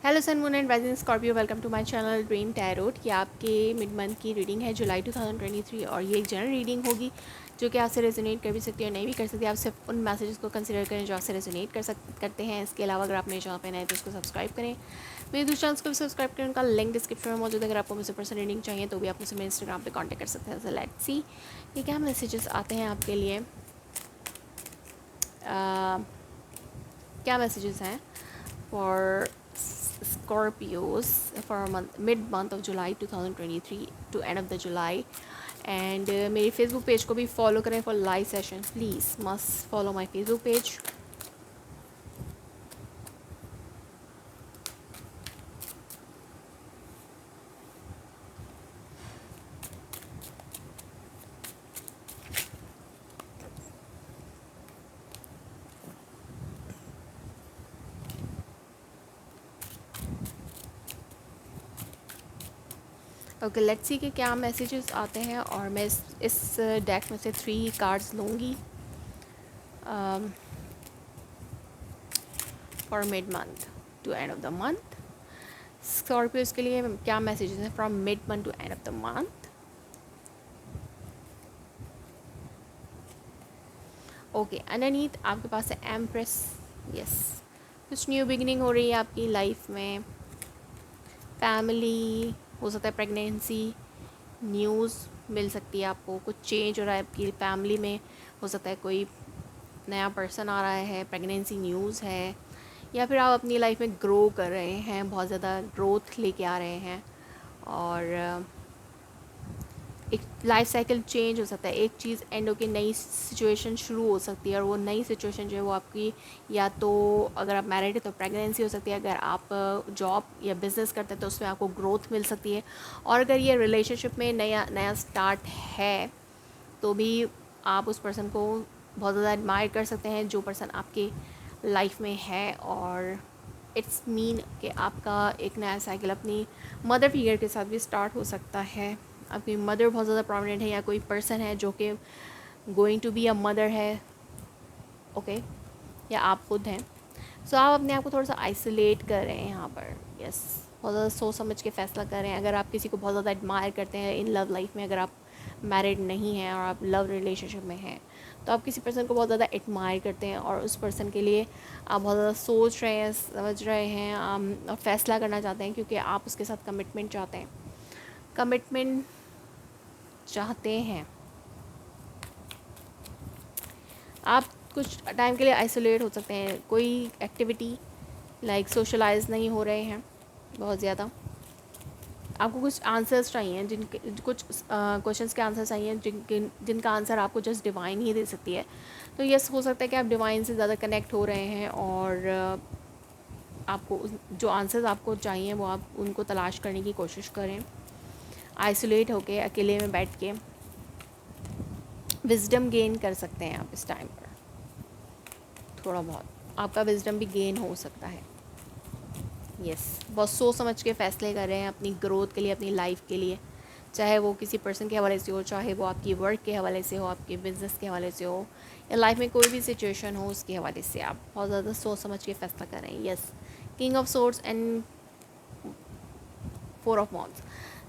Hello sun moon and rising Scorpio, welcome to my channel dream tarot. ये आपके mid month की reading है जुलाई 2023 और ये एक जनरल रीडिंग होगी जो कि आपसे रेजोनेट कर भी सकती है और नहीं भी कर सकती। आप सिर्फ उन मैसेजेस को कंसिडर करें जो आपसे रेजोनेट करते हैं। इसके अलावा अगर आप मेरे चैनल पर नए तो उसको सब्सक्राइब करें, मेरे दूसरे चैनल को भी सब्सक्राइब करें। उनका लिंक डिस्क्रिप्शन में मौजूद है। अगर आपको मुझसे पर्सनल रीडिंग चाहिए तो भी आप मुझसे मेरे इंस्टाग्राम पर कॉन्टैक्ट कर सकते हैं। सो लेट्स सी ये क्या मैसेजेस आते हैं आपके लिए। क्या मैसेजेस हैं for Scorpios for mid month of July 2023 to end of the July। And मेरी फेसबुक पेज को भी फॉलो करें for live session. Please must follow my Facebook page. Okay, let's see कि क्या मैसेजेस आते हैं और मैं इस डेक में से 3 कार्ड्स लूँगी for mid month to end of the month. Scorpios के लिए क्या मैसेजेस हैं from mid month to end of the month. Okay, underneath आपके पास है एम्प्रेस। यस, कुछ न्यू बिगिनिंग हो रही है आपकी लाइफ में। फैमिली हो सकता है, प्रेगनेंसी न्यूज़ मिल सकती है आपको, कुछ चेंज हो रहा है आपकी फैमिली में। हो सकता है कोई नया पर्सन आ रहा है, प्रेगनेंसी न्यूज़ है, या फिर आप अपनी लाइफ में ग्रो कर रहे हैं, बहुत ज़्यादा ग्रोथ लेके आ रहे हैं और एक लाइफ साइकिल चेंज हो सकता है। एक चीज़ एंड होकर नई सिचुएशन शुरू हो सकती है और वो नई सिचुएशन जो है वो आपकी, या तो अगर आप मैरिड है तो प्रेगनेंसी हो सकती है, अगर आप जॉब या बिज़नेस करते हैं तो उसमें आपको ग्रोथ मिल सकती है, और अगर ये रिलेशनशिप में नया नया स्टार्ट है तो भी आप उस पर्सन को बहुत ज़्यादा एडमायर कर सकते हैं जो पर्सन आपके लाइफ में है। और इट्स मीन कि आपका एक नया साइकिल अपनी मदर फिगर के साथ भी स्टार्ट हो सकता है। आपकी मदर बहुत ज़्यादा प्रोमिनेंट है या कोई पर्सन है जो कि going to be a mother है, ओके, या आप खुद हैं। सो आप अपने आप को थोड़ा सा आइसोलेट कर रहे हैं यहाँ पर। यस, बहुत ज़्यादा सोच समझ के फ़ैसला कर रहे हैं। अगर आप किसी को बहुत ज़्यादा एडमायर करते हैं इन लव लाइफ में, अगर आप मैरिड नहीं हैं और आप लव रिलेशनशिप में हैं तो आप किसी पर्सन को बहुत ज़्यादा एडमायर करते हैं और उस पर्सन के लिए आप बहुत ज़्यादा सोच रहे हैं, समझ रहे हैं और फैसला करना चाहते हैं क्योंकि आप उसके साथ कमिटमेंट चाहते हैं, कमिटमेंट चाहते हैं। आप कुछ टाइम के लिए आइसोलेट हो सकते हैं, कोई एक्टिविटी लाइक सोशलाइज नहीं हो रहे हैं बहुत ज़्यादा। आपको कुछ आंसर्स चाहिए, जिनके कुछ क्वेश्चंस के आंसर चाहिए जिनका आंसर आपको जस्ट डिवाइन ही दे सकती है। तो यस, हो सकता है कि आप डिवाइन से ज़्यादा कनेक्ट हो रहे हैं और आपको जो आंसर्स आपको चाहिए वो आप उनको तलाश करने की कोशिश करें। आइसोलेट होके अकेले में बैठ के विजडम गेन कर सकते हैं आप इस टाइम पर। थोड़ा बहुत आपका विजडम भी गेन हो सकता है। यस, बहुत सोच समझ के फ़ैसले कर रहे हैं अपनी ग्रोथ के लिए, अपनी लाइफ के लिए, चाहे वो किसी पर्सन के हवाले से हो, चाहे वो आपकी वर्क के हवाले से हो, आपके बिज़नेस के हवाले से हो, या लाइफ में कोई भी सिचुएशन हो उसके हवाले से आप बहुत ज़्यादा सोच समझ के फ़ैसला कर रहे हैं। Yes, king of swords and 4 of wands।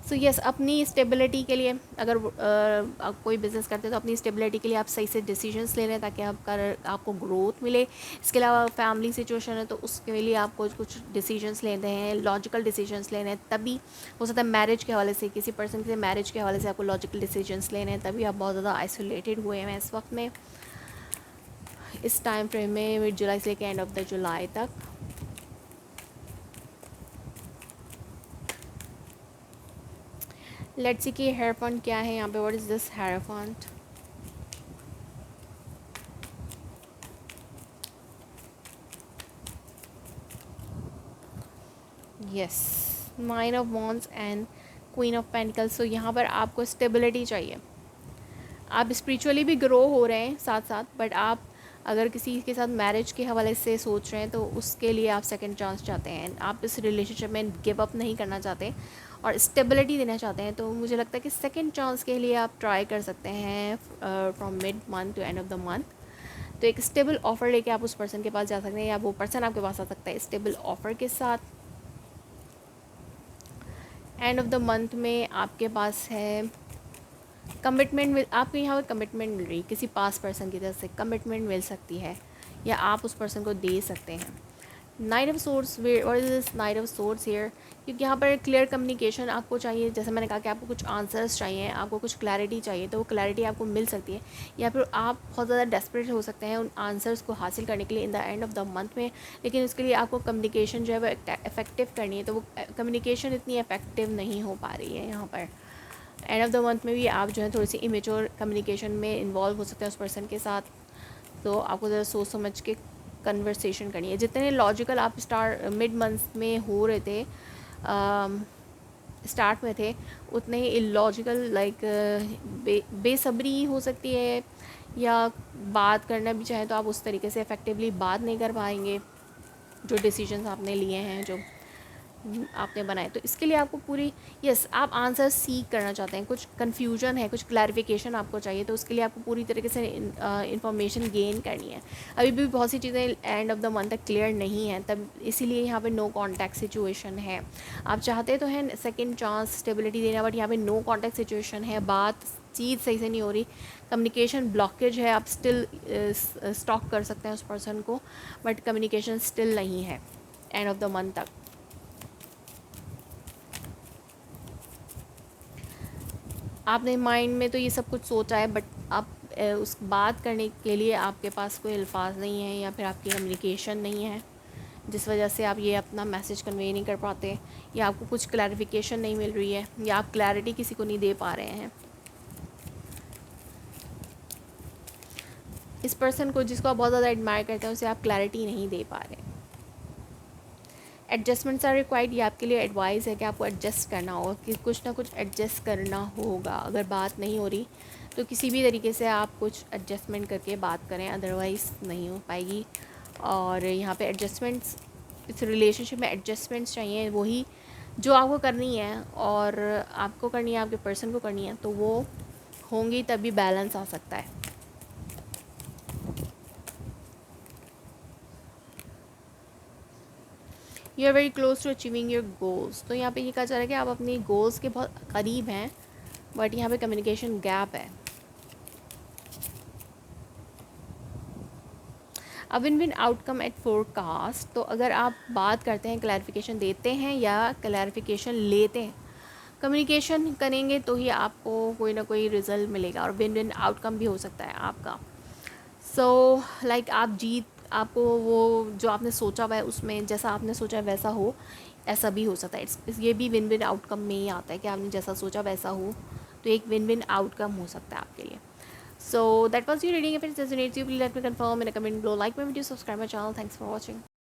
So yes, अपनी स्टेबिलिटी के लिए अगर आप कोई बिज़नेस करते हैं तो अपनी स्टेबिलिटी के लिए आप सही से डिसीजंस ले रहे हैं ताकि आपको ग्रोथ मिले। इसके अलावा फैमिली सिचुएशन है तो उसके लिए आपको कुछ डिसीजंस लेने हैं, लॉजिकल डिसीजंस लेने हैं। तभी हो सकता है मैरिज के हवाले से, किसी पर्सन के मैरिज के हवाले से आपको लॉजिकल डिसीजंस लेने हैं, तभी आप बहुत ज़्यादा आइसोलेटेड हुए हैं इस वक्त में, इस टाइम फ्रेम में, मिड जुलाई से लेकर एंड ऑफ द जुलाई तक। लेट्स सी कि हेयरफॉन्ट क्या है यहाँ पे। व्हाट इज़ दिस हेयरफॉन्ट? यस, 9 ऑफ wands and queen of pentacles. So यहाँ पर आपको स्टेबिलिटी चाहिए। आप स्पिरिचुअली भी ग्रो हो रहे हैं साथ साथ, बट आप अगर किसी के साथ मैरिज के हवाले से सोच रहे हैं तो उसके लिए आप सेकंड चांस चाहते हैं। आप इस रिलेशनशिप में गिव अप नहीं करना चाहते और स्टेबिलिटी देना चाहते हैं, तो मुझे लगता है कि सेकंड चांस के लिए आप ट्राई कर सकते हैं from mid month to end of the month. तो एक स्टेबल ऑफ़र लेके आप उस पर्सन के पास जा सकते हैं या वो पर्सन आपके पास आ सकता है स्टेबल ऑफ़र के साथ। एंड ऑफ द मंथ में आपके पास है कमिटमेंट, आपको यहाँ पर कमिटमेंट मिल रही है, किसी पास पर्सन की तरफ से कमिटमेंट मिल सकती है या आप उस पर्सन को दे सकते हैं। Night of swords, what is this night of swords here, क्योंकि यहाँ पर क्लियर कम्युनिकेशन आपको चाहिए। जैसे मैंने कहा कि आपको कुछ आंसर्स चाहिए, आपको कुछ क्लैरिटी चाहिए, तो वो क्लैरिटी आपको मिल सकती है, या फिर आप बहुत ज़्यादा डेस्परेट हो सकते हैं उन आंसर्स को हासिल करने के लिए in the end of the month में। लेकिन उसके लिए आपको कम्युनिकेशन जो है वो इफेक्टिव करनी है, तो वो कम्युनिकेशन इतनी इफेक्टिव नहीं हो पा रही है। यहाँ पर एंड ऑफ द मंथ में भी आप जो है थोड़ी सी इमेच्योर कम्युनिकेशन में इन्वॉल्व हो सकते हैं उस पर्सन के साथ। तो आपको ज़रा सोच समझ के कन्वर्सेशन करनी है। जितने लॉजिकल आप मिड मंथ में हो रहे थे, स्टार्ट में थे, उतने ही इलॉजिकल लाइक बेसब्री हो सकती है, या बात करना भी चाहे तो आप उस तरीके से इफ़ेक्टिवली बात नहीं कर पाएंगे जो डिसीजंस आपने लिए हैं, जो आपने बनाए। तो इसके लिए आपको पूरी आप आंसर सीख करना चाहते हैं, कुछ कन्फ्यूजन है, कुछ क्लैरिफिकेशन आपको चाहिए, तो उसके लिए आपको पूरी तरीके से इंफॉर्मेशन गेन करनी है। अभी भी बहुत सी चीज़ें एंड ऑफ द मंथ तक क्लियर नहीं है, तब इसीलिए यहाँ पे नो कॉन्टैक्ट सिचुएशन है। आप चाहते तो हैं सेकेंड चांस स्टेबिलिटी देना, बट यहाँ पे नो कॉन्टैक्ट सिचुएशन है, बात चीज़ सही से नहीं हो रही, कम्युनिकेशन ब्लॉकेज है। आप स्टिल स्टॉक कर सकते हैं उस पर्सन को, बट कम्युनिकेशन स्टिल नहीं है एंड ऑफ द मंथ तक। आपने माइंड में तो ये सब कुछ सोचा है, बट आप उस बात करने के लिए आपके पास कोई अल्फाज नहीं है, या फिर आपकी कम्युनिकेशन नहीं है, जिस वजह से आप ये अपना मैसेज कन्वे नहीं कर पाते, या आपको कुछ क्लैरिफिकेशन नहीं मिल रही है, या आप क्लैरिटी किसी को नहीं दे पा रहे हैं। इस पर्सन को जिसको आप बहुत ज़्यादा एडमायर करते हैं उसे आप क्लैरिटी नहीं दे पा रहे। एडजस्टमेंट्स आर रिक्वायर्ड, ये आपके लिए एडवाइस है कि आपको एडजस्ट करना होगा, कि कुछ ना कुछ एडजस्ट करना होगा। अगर बात नहीं हो रही तो किसी भी तरीके से आप कुछ एडजस्टमेंट करके बात करें, अदरवाइज़ नहीं हो पाएगी। और यहाँ पे एडजस्टमेंट्स, इस रिलेशनशिप में एडजस्टमेंट्स चाहिए, वही जो आपको करनी है, और आपको करनी है, आपके पर्सन को करनी है, तो वो होंगी तभी बैलेंस आ सकता है। You are very close to achieving your goals, तो यहाँ पे ये कहा जा रहा है कि आप अपनी गोल्स के बहुत करीब हैं, बट यहाँ पे कम्युनिकेशन गैप है। अब win win outcome at forecast, तो अगर आप बात करते हैं, क्लैरिफिकेशन देते हैं या क्लैरिफिकेशन लेते हैं, कम्युनिकेशन करेंगे तो ही आपको कोई ना कोई रिज़ल्ट मिलेगा, और विन विन आउटकम भी हो सकता है आपका। सो लाइक आपको वो जो आपने सोचा हुआ है उसमें जैसा आपने सोचा है वैसा हो, ऐसा भी हो सकता है। ये भी विन विन आउटकम में ही आता है कि आपने जैसा सोचा वैसा हो, तो एक विन विन आउटकम हो सकता है आपके लिए। So that was your reading. If it resonates you, please let me confirm in a comment below. Like my video, subscribe my channel. Thanks for watching.